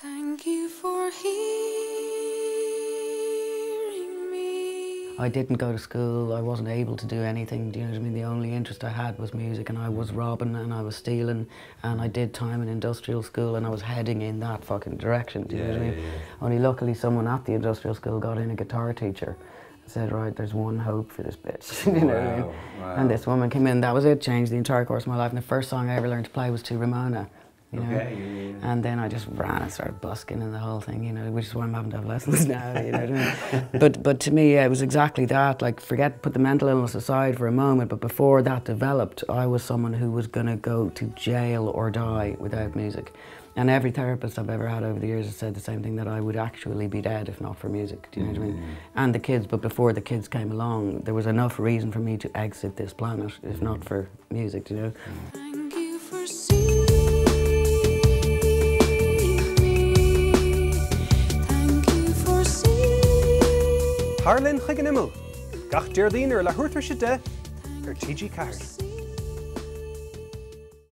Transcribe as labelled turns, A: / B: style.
A: Thank you for hearing me.
B: I didn't go to school, I wasn't able to do anything, do you know what I mean? The only interest I had was music, and I was robbing and I was stealing, and I did time in industrial school and I was heading in that fucking direction, do you know what I mean? Only luckily someone at the industrial school got in a guitar teacher and said, right, there's one hope for this bitch, you know what I mean?
C: Wow.
B: And this woman came in, that was it, changed the entire course of my life, and the first song I ever learned to play was To Ramona. You know? And then I just ran and started busking and the whole thing, you know, which is why I'm having to have lessons now, you know what I mean? But to me, yeah, it was exactly that, like put the mental illness aside for a moment, but before that developed, I was someone who was gonna go to jail or die without music. And every therapist I've ever had over the years has said the same thing, that I would actually be dead if not for music, do you know what I mean? And the kids, but before the kids came along, there was enough reason for me to exit this planet, if not for music, do you know?
A: Thank you for seeing.
C: Harlan chuig an Imeall, gach dearlín ar le thuirtar sé de ar TG4.